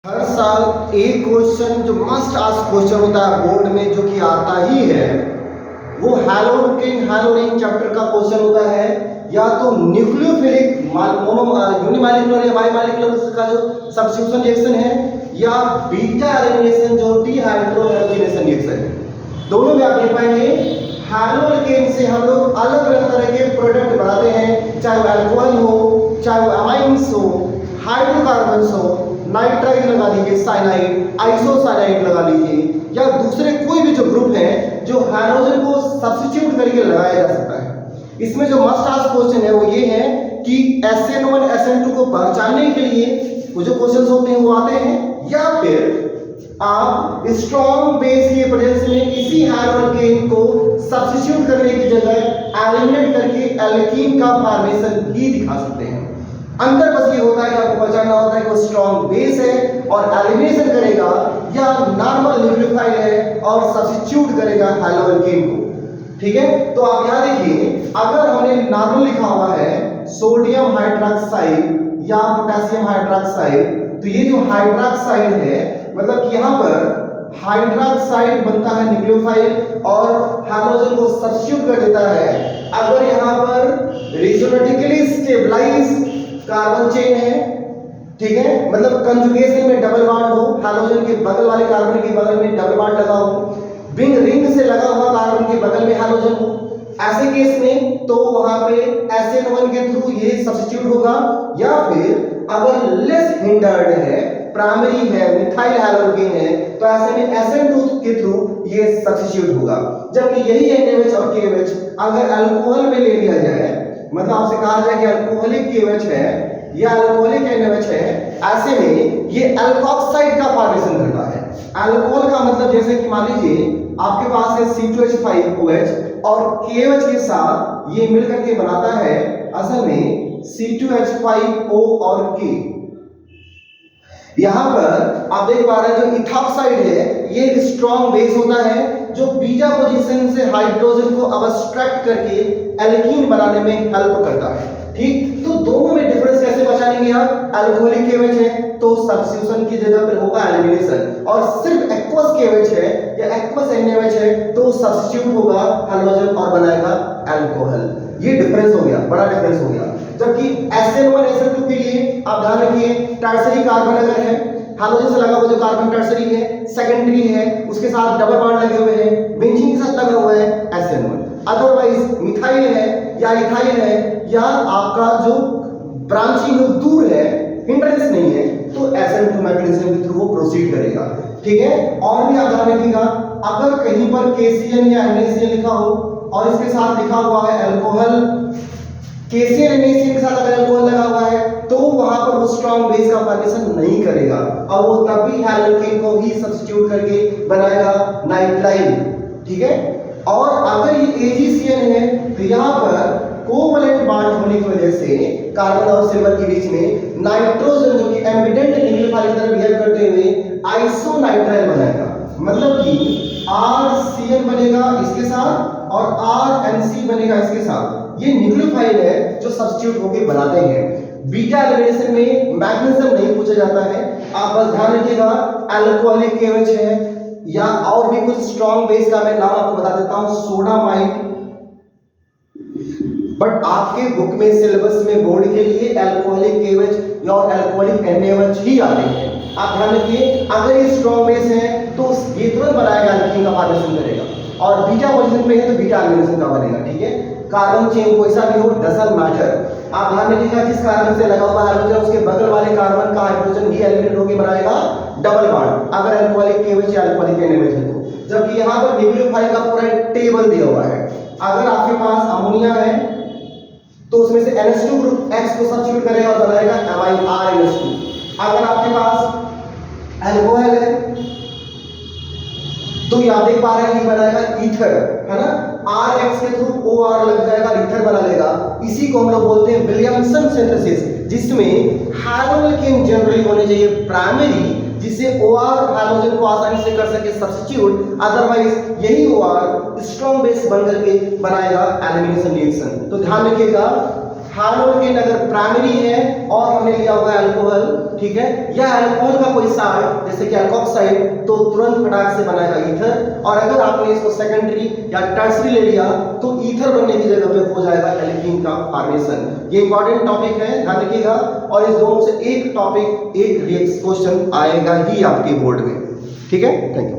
हर साल एक क्वेश्चन जो मस्ट आस्क क्वेश्चन होता है बोर्ड में जो कि आता ही है वो हैलोरिन चैप्टर का क्वेश्चन होता है। या तो न्यूक्लियोफिलिक यूनिमॉलिक्यूलर या बाइमॉलिक्यूलर का जो सब्स्टिट्यूशन रिएक्शन है या बीटा एलिमिनेशन जो डिहाइड्रोजनेशन रिएक्शन है। दोनों में आप देख पाएंगे हैलोकेन से हम लोग अलग अलग तरह के प्रोडक्ट बनाते हैं, चाहे वो अल्कोहल हो, चाहे वो अमाइंस हो, हाइड्रोकार्बन्स हो, नाइट्राइल लगा दीजिए, साइनाइड, आइसोसाइनाइड लगा लीजिए, या दूसरे कोई भी जो ग्रुप है जो हाइड्रोजन को सब्स्टिट्यूट करके लगाया जा सकता है। इसमें जो मस्ट आस्क क्वेश्चन है वो ये है कि SN1 SN2 को पहचानने के लिए वो जो क्वेश्चंस होते हैं वो आते हैं, या फिर आप स्ट्रॉन्ग बेस के प्रेजेंस में इसी हाइड्रोकेन को सब्स्टिट्यूट करने की जगह एलिमिनेट करके एल्कीन का फॉर्मेशन भी दिखा सकते हैं। अंतर बस ये होता है कि आपको पहचानना होता है कि वो स्ट्रॉन्ग बेस है और एलिमिनेशन करेगा या नॉर्मल न्यूक्लियोफाइल है और सब्स्टिट्यूट करेगा हैलोकेन को। ठीक है, तो आप यहां देखिए, अगर हमने नॉर्मल लिखा हुआ है सोडियम हाइड्रोक्साइड या पोटेशियम हाइड्रोक्साइड, तो ये जो हाइड्रोक्साइड है मतलब कि यहां पर हाइड्रोक्साइड बनता है न्यूक्लियोफाइल और हाइड्रोजन को सब्स्टिट्यूट कर देता है। अगर यहां पर रेजोनेटिकली स्टेबलाइज कार्बन चेन है, ठीक है, मतलब कंजुगेशन में डबल बॉन्ड हो, हाइड्रोजन के बगल वाले कार्बन के बगल में डबल बॉन्ड लगा हो, रिंग से लगा हुआ कार्बन के बगल में हाइड्रोजन हो, ऐसे केस में तो वहां पे SN1 के थ्रू ये सब्स्टिट्यूट होगा। या फिर अगर लेस हिंडर्ड है, प्राइमरी है, मिथाइल हैलोकेन है, तो ऐसे में SN2 के थ्रू ये सब्स्टिट्यूट होगा। जबकि यही NaOH और KOH अगर अल्कोहल में ले लिया जाए, मतलब आपसे कहा जाए कि अल्कोहलिक KOH है या अल्कोहलिक NaOH है, ऐसे में ये अल्कोक्साइड का फॉर्मेशन करता है। अल्कोहल का मतलब जैसे कि मान लीजिए आपके पास है C2H5OH और KOH के साथ ये मिलकर के बनाता है असल में C2H5O और K। यहां पर आप देख पा रहे हैं जो इथॉक्साइड है ये एक स्ट्रॉन्ग बेस होता है जो बीटा पोजीशन से हाइड्रोजन को अब्स्ट्रैक्ट करके एल्कीन बनाने में हेल्प करता है। ठीक, तो दोनों में डिफरेंस कैसे पहचानेंगे आप? अल्कोहलिक KOH है तो सब्स्टिट्यूशन की जगह पर होगा एलिमिनेशन, और सिर्फ एक्वस KOH है या एक्वस NaOH है तो सब्स्टिट्यूट होगा हाइड्रोजन और बनाएगा अल्कोहल। ये डिफरेंस हो गया, बड़ा डिफरेंस हो गया। जबकि SN1 SN2 के लिए आप ध्यान रखिए, टर्सरी कार्बन अगर है, हाइड्रोजन से लगा हुआ जो कार्बन टर्सरी है, सेकेंडरी है, उसके साथ डबल बॉन्ड लगे हुए हैं, बेंजीन के साथ लगा हुआ है SN1। अदरवाइज मिथाइल है या इथाइल है या आपका जो ब्रांचिंग दूर है, हिंड्रेंस नहीं है, तो SN2 मैकेनिज्म के थ्रू वो प्रोसीड करेगा। ठीक है, और भी आप ध्यान रखिएगा, अगर कहीं पर KCN या NaCN लिखा हो और इसके साथ लिखा हुआ है अल्कोहल, KCN NaCN के साथ अगर अल्कोहल लगा हुआ है तो वहां पर वो स्ट्रॉन्ग बेस का फॉर्मेशन नहीं करेगा और वो तब भी हैलोकेन को ही सब्स्टिट्यूट करके बनाएगा नाइट्राइल। ठीक है, और अगर ये AgCN है तो यहां पर कोवलेंट बॉन्ड होने की वजह से कार्बन और सिल्वर के बीच में नाइट्रोजन जो कि एम्बिडेंट न्यूक्लियोफाइल की तरह बिहेव करते हुए आइसोनाइट्राइल बनाएगा। मतलब कि RCN बनेगा इसके साथ और RNC बनेगा इसके साथ। ये न्यूक्लियोफाइल है जो सब्स्टिट्यूट होके बनाते हैं। बीटा एलिमिनेशन में मैग्नीशियम नहीं पूछा जाता है, आप बस ध्यान रखिएगा अल्कोहलिक KOH है या और भी कुछ स्ट्रॉन्ग बेस का मैं नाम आपको बता देता हूं, सोडामाइड। बट आपके बुक में सिलेबस में बोर्ड के लिए अल्कोहलिक KOH या अल्कोहलिक NaOH ही आते हैं। आप ध्यान रखिए, अगर ये स्ट्रॉन्ग बेस है तो ये तुरंत बनाएगा, एल्कीन का फॉर्मेशन करेगा, और बीटा पोजीशन पे है तो बीटा एलिमिनेशन का बनेगा। ठीक है, कार्बन चेन कोई सा भी हो, डजंट मैटर। आप ध्यान रखिएगा जिस कार्बन से लगा हुआ हाइड्रोजन उसके बगल वाले कार्बन का हाइड्रोजन ही एलिमिनेट होकर बनाएगा डबल बॉन्ड, अगर अल्कोहलिक KOH या अल्कोहलिक NaOH है तो। जबकि यहां पर न्यूक्लियोफाइल का पूरा टेबल दिया हुआ है। अगर आपके पास अमोनिया है तो उसमें से NH2 ग्रुप X को सब्स्टिट्यूट करेगा और बनाएगा एमाइन RNH2। अगर आपके पास अल्कोहल है तो ये आप देख पा रहे हैं ये बनाएगा ईथर, है ना, RX के थ्रू OR लग जाएगा, ईथर बना लेगा। इसी को हम लोग बोलते हैं विलियमसन सिंथेसिस, जिसमें हाइड्रोकेन जनरली होने चाहिए प्राइमरी, जिससे OR हाइड्रोजन को आसानी से कर सके सब्स्टिट्यूट, अदरवाइज यही OR स्ट्रॉन्ग बेस बन करके बनाएगा एलिमिनेशन रिएक्शन। तो ध्यान रखिएगा हैलोजेन अगर प्राइमरी है और हमने लिया हुआ अल्कोहल, ठीक है, या अल्कोहल का कोई साल्ट जैसे कि अल्कोक्साइड, तो तुरंत फटाक से बनाएगा ईथर। और अगर आपने इसको सेकेंडरी या टर्सरी ले लिया तो ईथर बनने की जगह पे हो जाएगा एल्कीन का फॉर्मेशन। ये इंपॉर्टेंट टॉपिक है, ध्यान रखिएगा। और इस दोनों से एक टॉपिक, एक क्वेश्चन आएगा ही आपके बोर्ड में, ठीक है। Thank you.